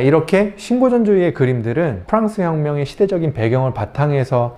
이렇게 신고전주의의 그림들은 프랑스 혁명의 시대적인 배경을 바탕해서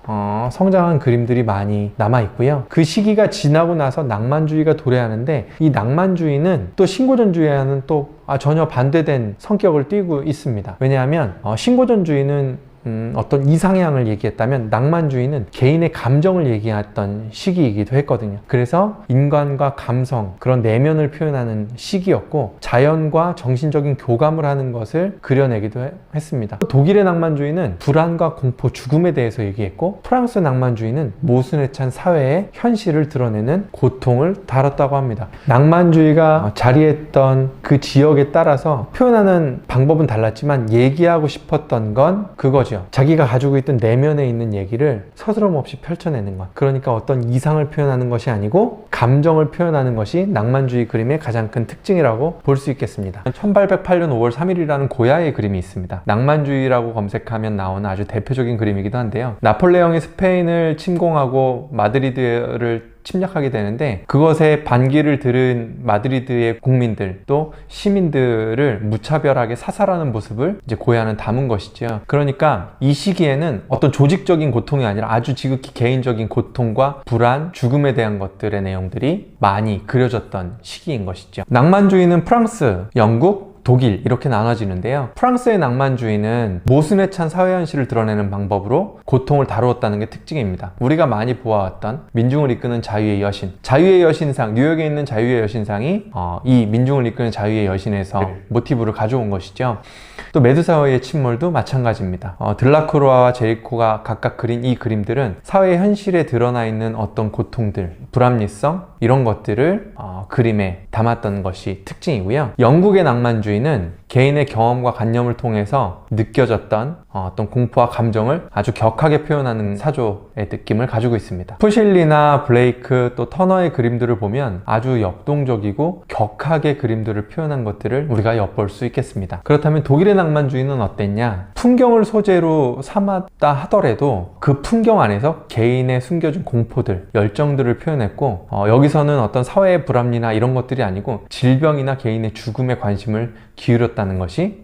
성장한 그림들이 많이 남아있고요. 그 시기가 지나고 나서 낭만주의가 도래하는데, 이 낭만주의는 또 신고전주의와는 또 전혀 반대된 성격을 띠고 있습니다. 왜냐하면 신고전주의는 어떤 이상향을 얘기했다면, 낭만주의는 개인의 감정을 얘기했던 시기이기도 했거든요. 그래서 인간과 감성, 그런 내면을 표현하는 시기였고, 자연과 정신적인 교감을 하는 것을 그려내기도 했습니다. 독일의 낭만주의는 불안과 공포, 죽음에 대해서 얘기했고, 프랑스 낭만주의는 모순에 찬 사회의 현실을 드러내는 고통을 다뤘다고 합니다. 낭만주의가 자리했던 그 지역에 따라서 표현하는 방법은 달랐지만 얘기하고 싶었던 건 그거죠. 자기가 가지고 있던 내면에 있는 얘기를 서스럼 없이 펼쳐내는 것. 그러니까 어떤 이상을 표현하는 것이 아니고 감정을 표현하는 것이 낭만주의 그림의 가장 큰 특징이라고 볼 수 있겠습니다. 1808년 5월 3일이라는 고야의 그림이 있습니다. 낭만주의라고 검색하면 나오는 아주 대표적인 그림이기도 한데요. 나폴레옹이 스페인을 침공하고 마드리드를 침략하게 되는데, 그것에 반기를 들은 마드리드의 국민들, 또 시민들을 무차별하게 사살하는 모습을 이제 고야는 담은 것이죠. 그러니까 이 시기에는 어떤 조직적인 고통이 아니라 아주 지극히 개인적인 고통과 불안, 죽음에 대한 것들의 내용들이 많이 그려졌던 시기인 것이죠. 낭만주의는 프랑스, 영국, 독일 이렇게 나눠지는데요. 프랑스의 낭만주의는 모순에 찬 사회 현실을 드러내는 방법으로 고통을 다루었다는 게 특징입니다. 우리가 많이 보아왔던 민중을 이끄는 자유의 여신, 자유의 여신상, 뉴욕에 있는 자유의 여신상이 이 민중을 이끄는 자유의 여신에서 모티브를 가져온 것이죠. 또 메두사의 침몰도 마찬가지입니다. 들라크로아와 제리코가 각각 그린 이 그림들은 사회 현실에 드러나 있는 어떤 고통들, 불합리성 이런 것들을 그림에 담았던 것이 특징이고요. 영국의 낭만주의는 개인의 경험과 관념을 통해서 느껴졌던 어떤 공포와 감정을 아주 격하게 표현하는 사조의 느낌을 가지고 있습니다. 푸실리나 블레이크 또 터너의 그림들을 보면 아주 역동적이고 격하게 그림들을 표현한 것들을 우리가 엿볼 수 있겠습니다. 그렇다면 독일의 낭만주의는 어땠냐? 풍경을 소재로 삼았다 하더라도 그 풍경 안에서 개인의 숨겨진 공포들, 열정들을 표현했고, 여기서는 어떤 사회의 불합리나 이런 것들이 아니고 질병이나 개인의 죽음에 관심을 기울였다는 것이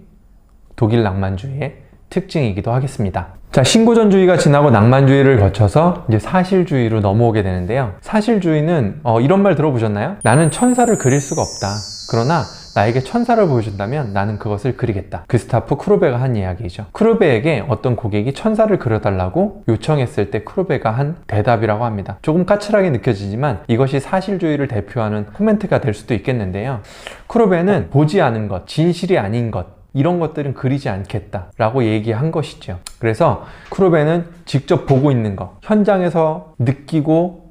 독일 낭만주의의 특징이기도 하겠습니다. 자, 신고전주의가 지나고 낭만주의를 거쳐서 이제 사실주의로 넘어오게 되는데요. 사실주의는 이런 말 들어보셨나요? 나는 천사를 그릴 수가 없다. 그러나 나에게 천사를 보여준다면 나는 그것을 그리겠다. 구스타프 크루베가 한 이야기죠. 크루베에게 어떤 고객이 천사를 그려달라고 요청했을 때 크루베가 한 대답이라고 합니다. 조금 까칠하게 느껴지지만 이것이 사실주의를 대표하는 코멘트가 될 수도 있겠는데요. 크루베는 보지 않은 것, 진실이 아닌 것, 이런 것들은 그리지 않겠다 라고 얘기한 것이죠. 그래서 크루베는 직접 보고 있는 것, 현장에서 느끼고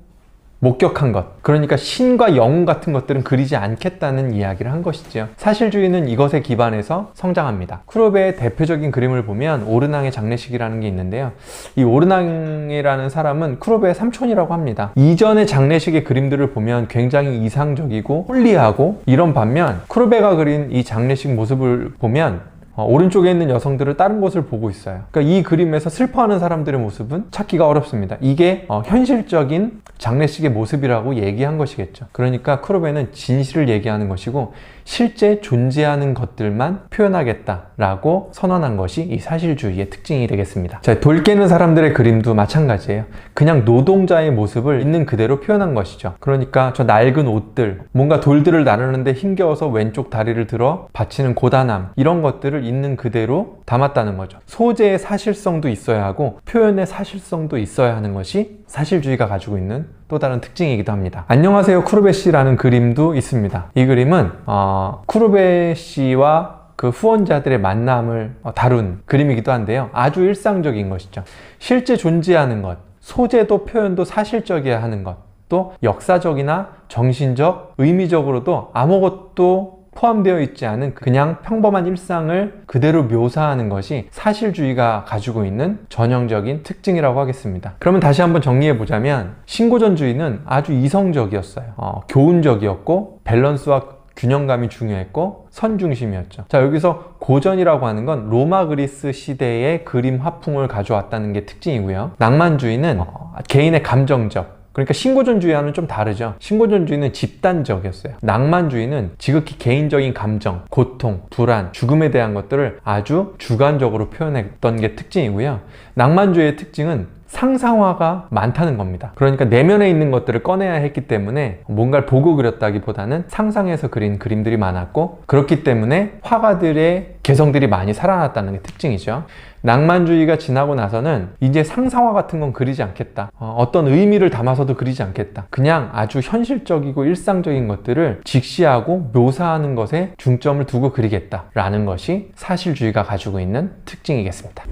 목격한 것, 그러니까 신과 영웅 같은 것들은 그리지 않겠다는 이야기를 한 것이죠. 사실주의는 이것에 기반해서 성장합니다. 크루베의 대표적인 그림을 보면 오르낭의 장례식이라는 게 있는데요. 이 오르낭이라는 사람은 크루베의 삼촌이라고 합니다. 이전의 장례식의 그림들을 보면 굉장히 이상적이고 홀리하고, 이런 반면 크루베가 그린 이 장례식 모습을 보면 오른쪽에 있는 여성들을 다른 곳을 보고 있어요. 그러니까 이 그림에서 슬퍼하는 사람들의 모습은 찾기가 어렵습니다. 이게 현실적인 장례식의 모습이라고 얘기한 것이겠죠. 그러니까 크루베는 진실을 얘기하는 것이고 실제 존재하는 것들만 표현하겠다라고 선언한 것이 이 사실주의의 특징이 되겠습니다. 자, 돌 깨는 사람들의 그림도 마찬가지예요. 그냥 노동자의 모습을 있는 그대로 표현한 것이죠. 그러니까 저 낡은 옷들, 뭔가 돌들을 나르는데 힘겨워서 왼쪽 다리를 들어 받치는 고단함, 이런 것들을 있는 그대로 담았다는 거죠. 소재의 사실성도 있어야 하고 표현의 사실성도 있어야 하는 것이 사실주의가 가지고 있는 또 다른 특징이기도 합니다. 안녕하세요 크루베 씨라는 그림도 있습니다. 이 그림은 크루베 씨와 그 후원자들의 만남을 다룬 그림이기도 한데요. 아주 일상적인 것이죠. 실제 존재하는 것, 소재도 표현도 사실적이어야 하는 것, 또 역사적이나 정신적, 의미적으로도 아무것도 포함되어 있지 않은 그냥 평범한 일상을 그대로 묘사하는 것이 사실주의가 가지고 있는 전형적인 특징이라고 하겠습니다. 그러면 다시 한번 정리해 보자면 신고전주의는 아주 이성적이었어요. 교훈적이었고 밸런스와 균형감이 중요했고 선중심이었죠. 자, 여기서 고전이라고 하는 건 로마 그리스 시대의 그림 화풍을 가져왔다는 게 특징이고요. 낭만주의는 개인의 감정적, 그러니까 신고전주의와는 좀 다르죠. 신고전주의는 집단적이었어요. 낭만주의는 지극히 개인적인 감정, 고통, 불안, 죽음에 대한 것들을 아주 주관적으로 표현했던 게 특징이고요. 낭만주의의 특징은 상상화가 많다는 겁니다. 그러니까 내면에 있는 것들을 꺼내야 했기 때문에 뭔가를 보고 그렸다기보다는 상상해서 그린 그림들이 많았고, 그렇기 때문에 화가들의 개성들이 많이 살아났다는 게 특징이죠. 낭만주의가 지나고 나서는 이제 상상화 같은 건 그리지 않겠다. 어떤 의미를 담아서도 그리지 않겠다. 그냥 아주 현실적이고 일상적인 것들을 직시하고 묘사하는 것에 중점을 두고 그리겠다라는 것이 사실주의가 가지고 있는 특징이겠습니다.